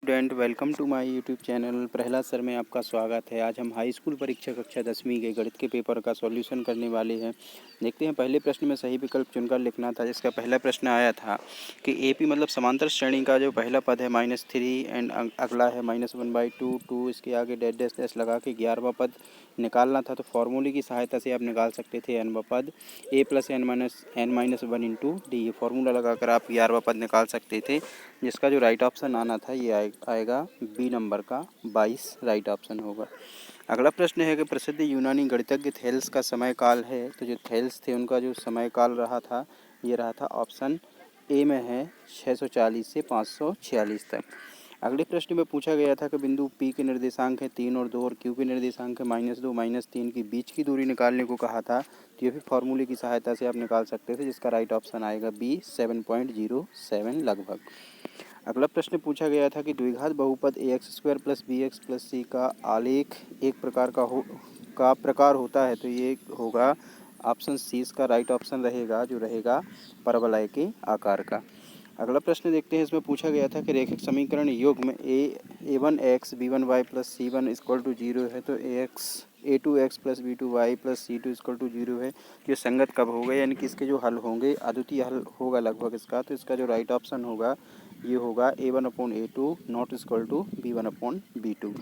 Student welcome to my YouTube channel Prahlad sir में आपका स्वागत है। आज हम हाई स्कूल परीक्षा कक्षा 10वीं के गणित के पेपर का सॉल्यूशन करने वाले हैं। देखते हैं, पहले प्रश्न में सही विकल्प चुनकर लिखना था। जिसका पहला प्रश्न आया था कि एपी मतलब समांतर श्रेणी का जो पहला पद है -3 एंड अगला है -1/2 2, इसके आगे डैश डैश डैश लगा के 11वां पद निकालना था। तो फॉर्मूले की सहायता से आप निकाल सकते थे nवां पद a + n-1 इंटू डी। ये फॉर्मूला लगाकर आप 11वां पद निकाल सकते थे, जिसका जो राइट ऑप्शन आना था ये आएगा बी नंबर का 22 राइट ऑप्शन होगा। अगला प्रश्न है कि प्रसिद्ध यूनानी गणितज्ञ थेल्स का समय काल है। तो जो थेल्स थे उनका जो समय काल रहा था ये रहा था ऑप्शन ए में है 640 से 546 तक। अगले प्रश्न में पूछा गया था कि बिंदु P के निर्देशांक है 3 और 2 और Q के निर्देशांक है -2 -3 के बीच की दूरी निकालने को कहा था। तो ये भी फॉर्मूले की सहायता से आप निकाल सकते थे, जिसका राइट ऑप्शन आएगा बी 7.07 लगभग। अगला प्रश्न पूछा गया था कि द्विघात बहुपद ax² + bx + c का आलेख एक प्रकार होता है। तो ये होगा ऑप्शन सी, इसका राइट ऑप्शन रहेगा जो रहेगा परवलय के आकार का। अगला प्रश्न देखते हैं, इसमें पूछा गया था कि रेखिक समीकरण युग्म a1x b1y + c1 = 0 है। तो a2x + b2y + c2 = 0 है। ये संगत कब होगा, यानी कि इसके जो हल होंगे अद्वितीय हल होगा लगभग इसका। तो इसका जो राइट ऑप्शन होगा ये होगा a1/a2 not equal to b1/b2।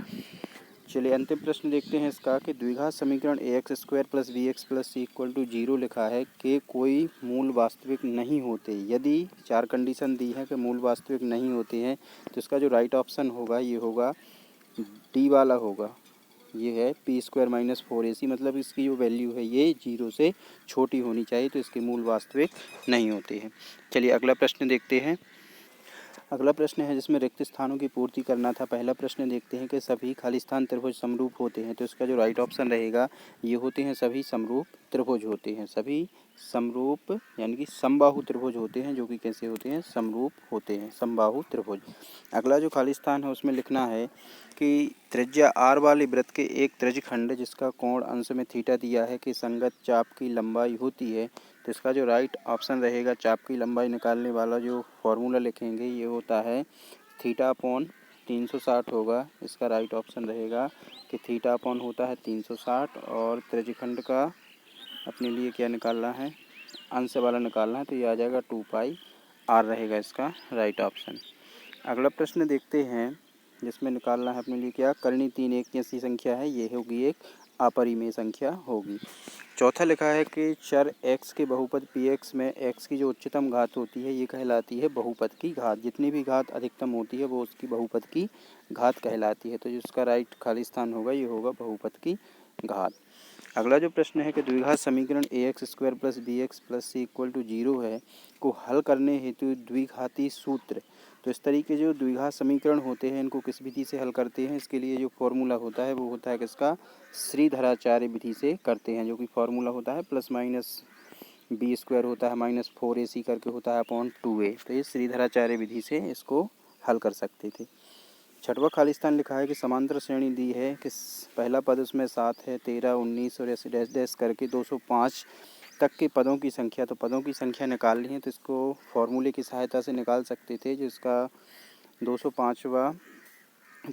चलिए अंतिम प्रश्न देखते हैं इसका कि द्विघात समीकरण ax² + bx + c = 0 लिखा है कि कोई मूल वास्तविक नहीं होते। यदि चार कंडीशन दी है कि मूल वास्तविक नहीं होते हैं, तो इसका जो राइट ऑप्शन होगा ये होगा डी वाला होगा। ये है p² - 4ac, मतलब इसकी जो वैल्यू है ये 0 से छोटी होनी चाहिए, तो इसके मूल वास्तविक नहीं होते हैं। चलिए अगला प्रश्न देखते हैं। अगला प्रश्न है जिसमें रिक्त स्थानों की पूर्ति करना था। पहला प्रश्न देखते हैं कि सभी खाली स्थान त्रिभुज समरूप होते हैं। तो इसका जो राइट ऑप्शन रहेगा ये होते हैं सभी समरूप त्रिभुज होते हैं। सभी समरूप यानी कि समबाहु त्रिभुज होते हैं, जो कि कैसे होते हैं, समरूप होते हैं, समबाहु त्रिभुज। अगला जो खाली स्थान है उसमें लिखना है कि त्रिज्या r वाले वृत्त के एक त्रिज्यखंड जिसका कोण अंश में थीटा दिया है कि संगत चाप की लंबाई होती है। तो इसका जो राइट ऑप्शन रहेगा चाप की लंबाई निकालने वाला जो फॉर्मूला लिखेंगे ये होता है θ/360 होगा। इसका राइट ऑप्शन रहेगा कि θ/ होता है 360 और त्रिज्यखंड का अपने लिए क्या निकालना है, अंश वाला निकालना है। तो ये आ जाएगा 2πr रहेगा इसका राइट ऑप्शन। अगला प्रश्न देखते हैं जिसमें निकालना है अपने लिए क्या, करनी 3 एक ऐसी संख्या है, ये होगी एक अपरिमेय संख्या होगी। चौथा लिखा है कि चर x के बहुपद px में x की जो उच्चतम घात होती है ये कहलाती है बहुपद की घात। जितनी भी घात अधिकतम होती है वो उसकी बहुपद की घात कहलाती है। तो जिसका राइट खाली स्थान होगा ये होगा बहुपद की घात। अगला जो प्रश्न है कि द्विघात समीकरण ax² + bx + c = 0 है को हल करने हेतु द्विघाती सूत्र। तो इस तरीके जो द्विघात समीकरण होते हैं इनको किस विधि से हल करते हैं, इसके लिए जो फॉर्मूला होता है वो होता है किसका, श्रीधराचार्य विधि से करते हैं, जो कि फॉर्मूला होता है +-b² होता है -4ac करके होता है /2a। तो ये श्रीधराचार्य विधि से इसको हल कर सकते थे। छठवां खाली स्थान लिखा है कि समांतर श्रेणी दी है कि पहला पद उसमें 7 है, 13, 19 और ऐसे डैश डैश करके 205 तक के पदों की संख्या। तो पदों की संख्या निकालनी है तो इसको फॉर्मूले की सहायता से निकाल सकते थे। जिसका 205वां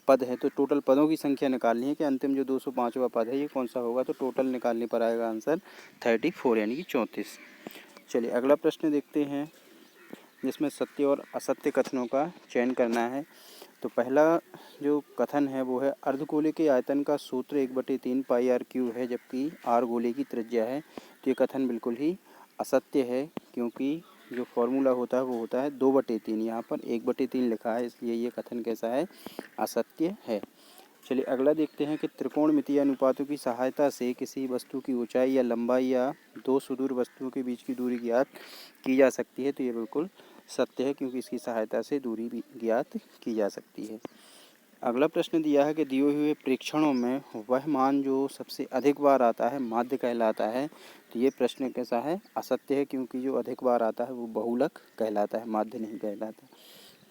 पद है तो टोटल पदों की संख्या निकालनी है कि अंतिम जो 205वां पद है ये कौन सा होगा। तो टोटल निकालने पर आएगा आंसर 34 यानी कि 34। चलिए अगला प्रश्न देखते हैं जिसमें सत्य और असत्य कथनों का चयन करना है। तो पहला जो कथन है वो है अर्धगोले के आयतन का सूत्र 1/3 πr³ है, जबकि r गोले की त्रिज्या है। तो ये कथन बिल्कुल ही असत्य है, क्योंकि जो फॉर्मूला होता है वो होता है 2/3। यहाँ पर 1/3 लिखा है, इसलिए ये कथन कैसा है, असत्य है। चलिए अगला देखते हैं कि त्रिकोणमितीय अनुपातों की सहायता से किसी वस्तु की ऊंचाई या लंबाई या दो सुदूर वस्तुओं के बीच की दूरी ज्ञात की जा सकती है। तो ये बिल्कुल सत्य है, क्योंकि इसकी सहायता से दूरी भी ज्ञात की जा सकती है। अगला प्रश्न दिया है कि दिए हुए प्रेक्षणों में वह मान जो सबसे अधिक बार आता है माध्य कहलाता है। तो ये प्रश्न कैसा है, असत्य है, क्योंकि जो अधिक बार आता है वो बहुलक कहलाता है, माध्य नहीं कहलाता।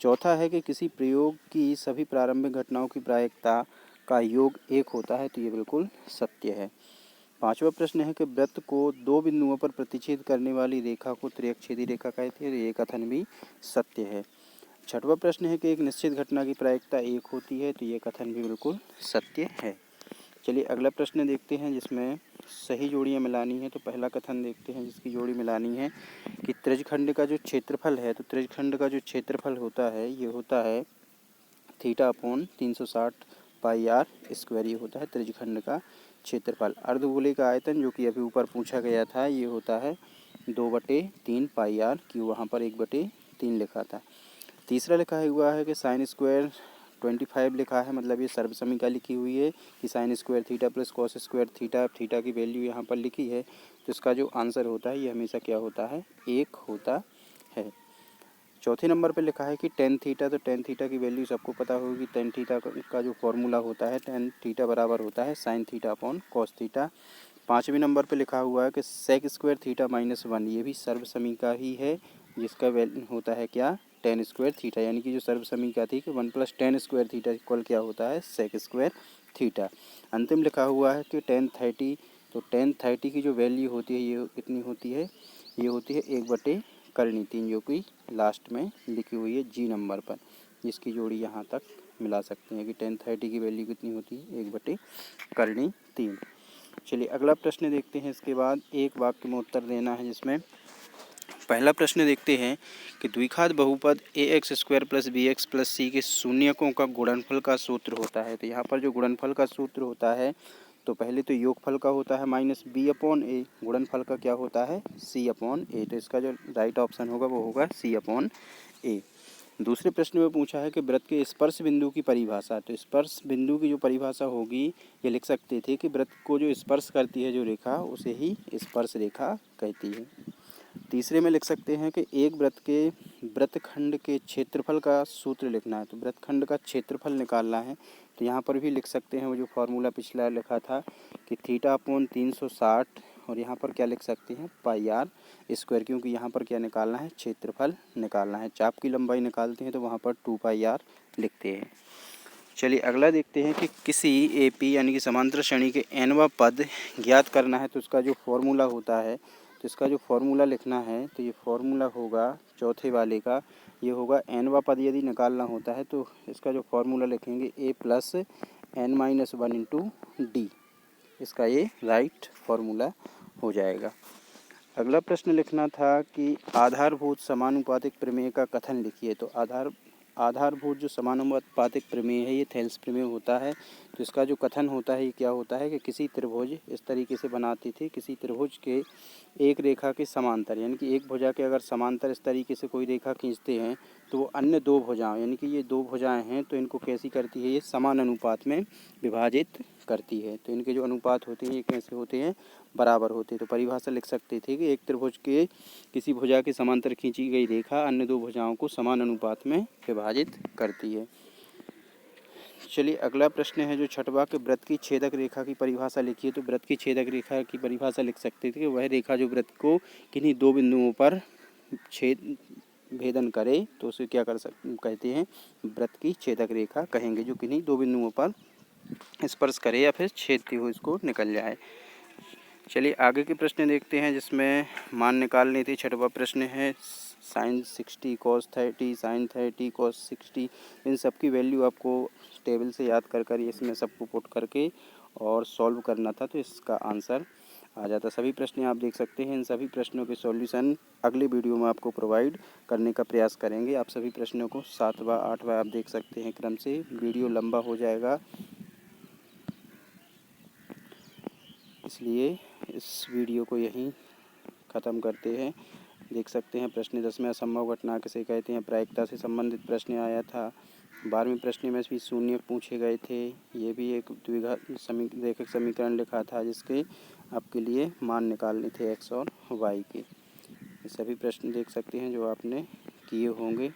चौथा है कि किसी प्रयोग की सभी प्रारंभिक घटनाओं की प्रायिकता का योग 1 होता है। तो ये बिल्कुल सत्य है। पांचवा प्रश्न है कि वृत्त को दो बिंदुओं पर प्रतिच्छेद करने वाली रेखा को त्रिअक्षेदी रेखा कहते हैं। तो ये कथन भी सत्य है। छठवां प्रश्न है कि एक निश्चित घटना की प्रायिकता 1 होती है, तो ये कथन भी बिल्कुल सत्य है। चलिए अगला प्रश्न देखते हैं जिसमें सही जोड़ियाँ मिलानी है। तो पहला कथन देखते हैं जिसकी जोड़ी मिलानी है कि त्रिज्यखंड का जो क्षेत्रफल है, तो त्रिज्यखंड का जो क्षेत्रफल होता है ये होता है θ/360 पाई आर स्क्वायर, ये होता है त्रिज्यखंड का क्षेत्रफल। अर्धगोले का आयतन जो कि अभी ऊपर पूछा गया था ये होता है 2/3 पाई आर क्यों, वहाँ पर 1/3 लिखा था। तीसरा लिखा हुआ है कि साइन स्क्वायर 25 लिखा है, मतलब ये सर्वसमीका लिखी हुई है कि sine square theta plus cos square theta, theta की वैल्यू यहाँ पर लिखी है, तो इसका जो आंसर होता है ये हमेशा क्या होता है, 1 होता है। चौथे नंबर पे लिखा है कि टेन थीटा, तो टेन थीटा की वैल्यू सबको पता होगी। टेन थीटा का जो फॉर्मूला होता है टेन थीटा बराबर होता है sine theta upon cos theta. पाँचवें नंबर पे लिखा हुआ है कि सेक स्क्वायर थीटा -1, ये भी सर्वसमीका ही है जिसका वैल्यू होता है क्या, टेन स्क्वायर थीटा, यानी कि जो सर्वसमीका थी कि 1 + टेन स्क्वायर थीटा इक्वल क्या होता है, सेक स्क्वायर थीटा। अंतिम लिखा हुआ है कि टेन 30, तो टेन 30 की जो वैल्यू होती है ये कितनी होती है, ये होती है 1/3, जो कि लास्ट में लिखी हुई है जी नंबर पर, जिसकी जोड़ी यहाँ तक मिला सकते हैं कि टेन 30 की वैल्यू कितनी होती है, 1/3। चलिए अगला प्रश्न देखते हैं। इसके बाद एक वाक्य में उत्तर देना है, जिसमें पहला प्रश्न देखते हैं कि द्विघात बहुपद ax² + bx + c के शून्यकों का गुणनफल का सूत्र होता है। तो यहाँ पर जो गुणनफल का सूत्र होता है, तो पहले तो योगफल का होता है -b/a, गुणनफल का क्या होता है, c/a, तो इसका जो राइट ऑप्शन होगा वो होगा c/a। दूसरे प्रश्न में पूछा है कि वृत्त के स्पर्श बिंदु की परिभाषा, तो स्पर्श बिंदु की जो परिभाषा होगी ये लिख सकते थे कि वृत्त को जो स्पर्श करती है जो रेखा, उसे ही स्पर्श रेखा कहती है। तीसरे में लिख सकते हैं कि एक वृत्त के वृत्तखंड के क्षेत्रफल का सूत्र लिखना है, तो वृत्तखंड का क्षेत्रफल निकालना है, तो यहाँ पर भी लिख सकते हैं वो जो फार्मूला पिछला लिखा था कि θ/360, और यहाँ पर क्या लिख सकते हैं, पाई आर स्क्वायर, क्योंकि यहाँ पर क्या निकालना है, क्षेत्रफल निकालना है। चाप की लंबाई निकालते हैं तो वहाँ पर 2 पाई आर लिखते हैं। चलिए अगला देखते हैं कि किसी AP यानी कि समांतर श्रेणी के nवां पद ज्ञात करना है, तो उसका जो फॉर्मूला होता है, तो इसका जो फॉर्मूला लिखना है, तो ये फॉर्मूला होगा चौथे वाले का, ये होगा nवां पद यदि निकालना होता है तो इसका जो फॉर्मूला लिखेंगे a + n - 1 × d, इसका ये राइट फॉर्मूला हो जाएगा। अगला प्रश्न लिखना था कि आधारभूत समानुपातिक प्रमेय का कथन लिखिए। तो आधारभूत जो समानुपातिक प्रमेय है ये थेल्स प्रमेय होता है, तो इसका जो कथन होता है ये क्या होता है कि किसी त्रिभुज इस तरीके से बनाते थे, किसी त्रिभुज के एक रेखा के समांतर, यानी कि एक भुजा के अगर समांतर इस तरीके से कोई रेखा खींचते हैं तो वो अन्य दो भुजाएं, यानी कि ये दो भुजाएं हैं, तो इनको कैसी करती है, ये समान अनुपात में विभाजित करती है। तो इनके जो अनुपात होते हैं ये कैसे होते हैं, बराबर होते हैं। तो परिभाषा लिख सकते थे कि एक त्रिभुज के किसी भुजा के समांतर खींची गई रेखा अन्य दो भुजाओं को समान अनुपात में विभाजित करती है। चलिए अगला प्रश्न है जो छठवां के वृत्त की छेदक रेखा की परिभाषा लिखिए। तो वृत्त की छेदक रेखा की परिभाषा लिख सकते थे कि वह रेखा जो वृत्त को किन्हीं दो बिंदुओं पर भेदन करे, तो उसे क्या कहते हैं, वृत्त की छेदक रेखा कहेंगे, जो किन्हीं दो बिंदुओं पर स्पर्श करे या फिर छेदती हो इसको निकल जाए। चलिए आगे के प्रश्न देखते हैं, जिसमें मान निकालनी थी। छठवां प्रश्न है sin 60 cos 30 sin 30 cos 60, इन सब की वैल्यू आपको टेबल से याद कर इसमें सबको पुट करके और सॉल्व करना था, तो इसका आंसर आ जाता। सभी प्रश्न आप देख सकते हैं। इन सभी प्रश्नों के सॉल्यूशन अगले वीडियो में आपको प्रोवाइड करने का प्रयास करेंगे। आप सभी प्रश्नों को 7वां 8वां आप देख सकते हैं क्रम से, वीडियो लंबा हो जाएगा, इसलिए इस वीडियो को यहीं ख़त्म करते हैं। देख सकते हैं प्रश्न 10वें असंभव घटना किसे कहते हैं, प्रायिकता से संबंधित प्रश्न आया था। 12वें प्रश्न में भी शून्य पूछे गए थे। ये भी एक द्विघात रैखिक समीकरण लिखा था जिसके आपके लिए मान निकालने थे x और y के। ये सभी प्रश्न देख सकते हैं जो आपने किए होंगे।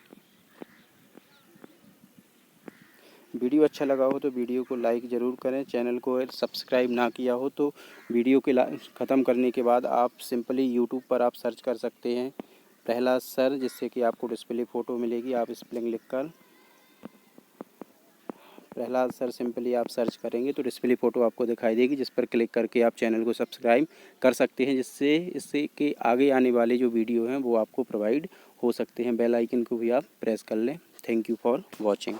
वीडियो अच्छा लगा हो तो वीडियो को लाइक ज़रूर करें। चैनल को सब्सक्राइब ना किया हो तो वीडियो के ख़त्म करने के बाद आप सिंपली यूट्यूब पर आप सर्च कर सकते हैं प्रहलाद सर, जिससे कि आपको डिस्प्ले फ़ोटो मिलेगी। आप स्पेलिंग लिखकर प्रहलाद सर सिंपली आप सर्च करेंगे तो डिस्प्ले फ़ोटो आपको दिखाई देगी, जिस पर क्लिक करके आप चैनल को सब्सक्राइब कर सकते हैं, जिससे इससे कि आगे आने वाले जो वीडियो हैं वो आपको प्रोवाइड हो सकते हैं। बेल आइकन को भी आप प्रेस कर लें थैंक यू फॉर वॉचिंग।